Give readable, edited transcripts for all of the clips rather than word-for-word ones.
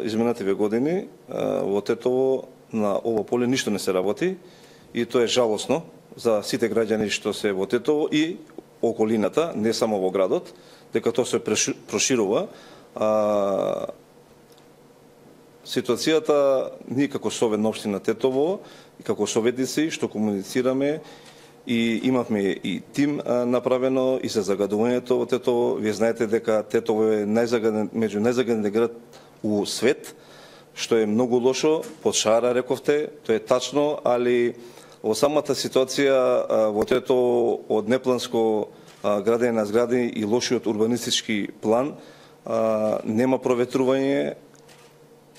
изминативе години во Тетово на ово поле ништо не се работи и тоа е жалосно за сите граѓани што се во Тетово и околината, не само во градот, дека тоа се проширува. Ситуацијата ние како Совет на општина Тетово и како советници што комуницираме и имавме и тим направено и за загадувањето во Тетово. Вие знаете дека Тетово е меѓу најзагадените град у свет, што е многу лошо, под шара рековте, тоа е тачно, али во самата ситуација во Тетово од непланско градење на згради и лошиот урбанистички план нема проветрување,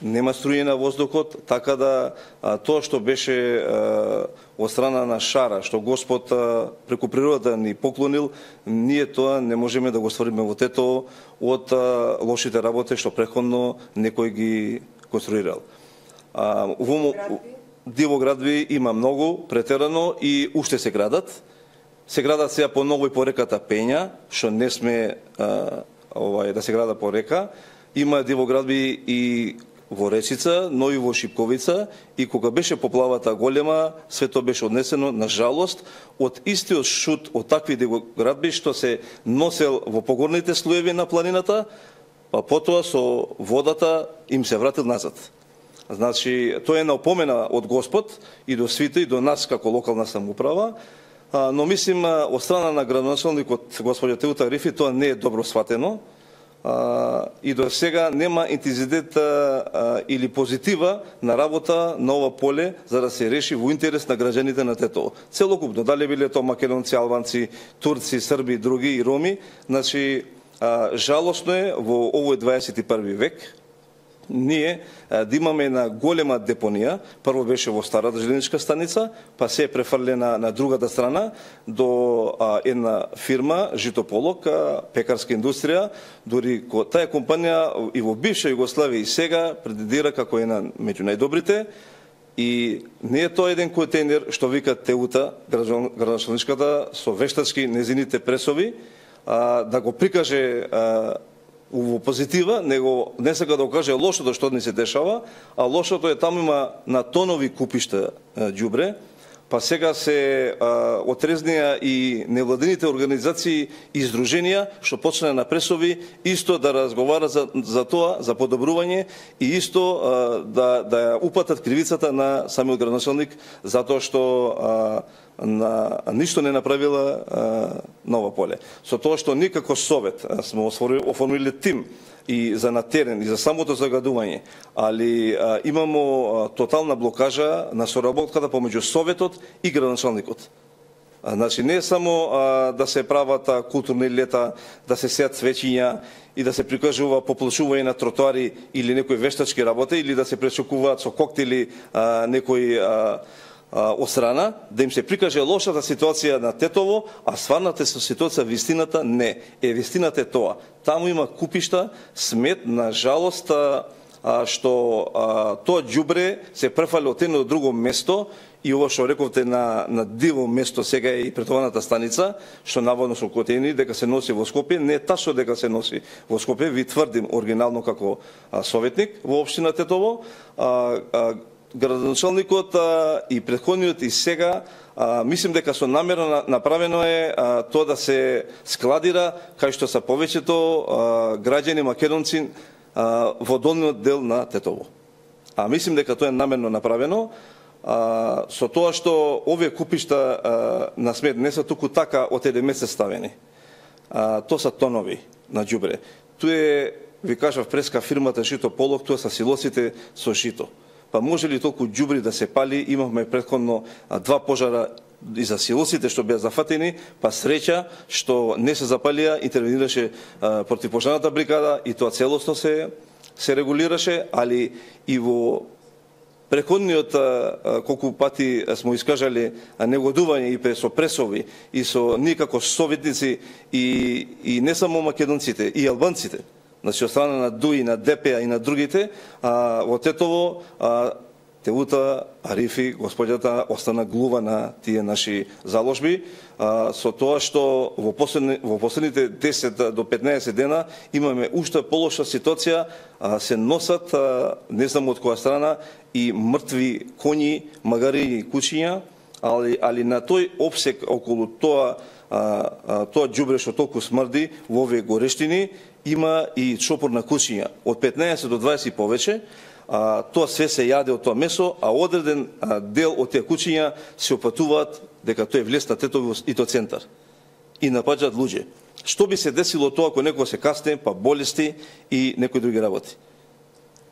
нема струјење на воздухот, така да тоа што беше од страна на шара, што Господ преку природата ни поклонил, ние тоа не можеме да го ствариме во Тетово од лошите работи што претходно некој ги конструирал. Дивоградби има многу, претерано и уште се градат. Се градат сега по ново и по реката Пења, што не сме да се града по река. Има дивоградби и во Речица, но и во Шипковица, и кога беше поплавата голема, све тоа беше однесено, на жалост, од истиот шут од такви дивоградби што се носел во погорните слоеви на планината, па потоа со водата им се вратил назад. Значи, тоа е напомена од Господ и до свите и до нас како локална самоуправа, но мислим од страна на градоначалникот господја Теута Рифи тоа не е добро сватено и до сега нема интензитет или позитива на работа на ова поле за да се реши во интерес на граѓаните на Тетово. Целокупно, дали биле тоа македонци, албанци, турци, срби, други и роми, значи жалосно е во овој 21 век ние да имаме една голема депонија. Прво беше во старата железничка станица, па се е префрлена на другата страна до една фирма Житополок, пекарска индустрија, дури таа компанија и во бивша Југославија и сега претендира како една меѓу најдобрите. И не е тоа еден контейнер што вика Теута, градоначалничката, со вештачки незините пресови, да го прикаже во позитива, него не сака да каже лошото што ни се дешава, а лошото е таму има на тонови купишта ѓубре, па сега се отрезнија и невладините организации и издруженија што почна на пресови исто да разговара за тоа, за подобрување и исто да упатат кривицата на самиот градоначалник затоа што ништо не направила на ова поле. Со тоа што ние како Совет сме оформили тим и за на терен и за самото загадување, али имамо тотална блокажа на соработката помеѓу Советот и градоначалникот. Значи не само да се прават културни лета, да се сеат цвеќиња и да се прикажува поплашување на тротоари или некои вештачки работи или да се пречекуваат со коктели некои од страна, да им се прикаже лошата ситуација на Тетово, а стварната ситуација, вистината не. Вистината е тоа. Таму има купишта, смет, на жалост, што тоа ѓубре се префали од едно до друго место и ова што рековте на диво место сега е и претованата станица, што наводно со котени дека се носи во Скопје, не е тачно дека се носи во Скопје, ви тврдим оригинално како советник во општина Тетово. Градоначалникот и претходниот и сега мислим дека со намера направено е тоа да се складира кај што се повеќето граѓани македонци во долниот дел на Тетово. Мислим дека тоа е намерно направено со тоа што овие купишта на смет не се туку така од еден месец ставени. Тоа се тонови на ѓубре. Тоа е, ви кажав, преска фирмата Житополок, тоа се силосите со жито. Па може ли толку ѓубри да се пали? Имавме претходно 2 пожара и за силосите што беа зафатени, па среќа што не се запалија, интервенираше противпожарната бригада и тоа целосно се регулираше, али и во преходниот колку пати смо искажале негодување и со пресови и со ние како советници и не само македонците, и албанците. Значи, од страна на ДУИ, на ДПА и на другите, во Тетово Теута, Арифи, господјата остана глува на тие наши заложби, со тоа што во последните 10 до 15 дена имаме уште полоша ситуација, се носат, не знам од која страна, и мртви коњи, магари и кучиња, али на тој обсек околу тоа џубре што толку смрди во овие горештини, има и чопор на кучиња, од 15 до 20 и повеќе. Тоа све се јаде од тоа месо, а одреден дел од тие кучиња се опатуваат дека тој влез на Тетово и то центар и напаѓаат луѓе. Што би се десило тоа ако некој се касне, па болести и некои други работи?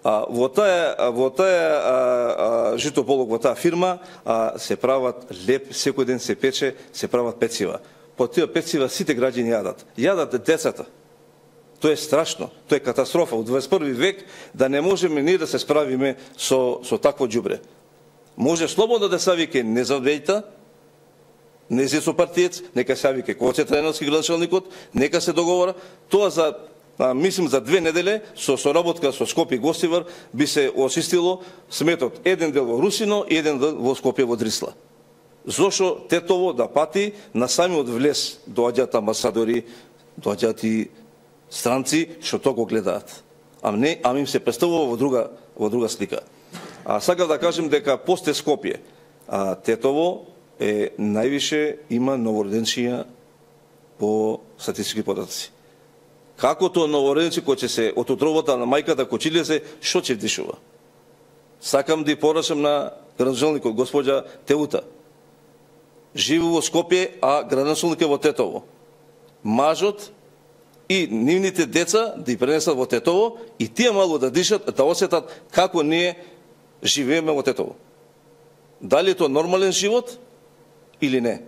Во таа житополок, во таа фирма се прават леп, секој ден се пече, се прават пецива. По тие пецива сите граѓани јадат. Јадат децата. Тоа е страшно, тоа е катастрофа. Во 21 век да не можеме ние да се справиме со такво џубре. Може слободно да се вике не за Вејта, не за партиец, нека се вике Коце Трајновски градоначалникот, нека се договора. Тоа за мислим за 2 недели со соработка со Скопје и Гостивар би се очистило сметот. Еден дел во Русино и еден дел во Скопје во Дрисла. Зошо Тетово да пати на самиот влез доаѓаат амбасадори, доаѓаат и странци што тоа го гледаат. Ами им се представува во друга слика. Сакав да кажем дека посте Скопје, Тетово е највише има новороденчиња по статистички податоци. Како тоа новороденци кој ќе се од отровата на мајката кој илезе, што ќе вдишува? Сакам да порачам на градоначалникот госпоѓа Теута. Живи во Скопје, а градоначалник е во Тетово. Мажот и нивните деца да ја пренесат во Тетово и тие малку да дишат, да осетат како ние живееме во Тетово. Дали е тоа нормален живот или не?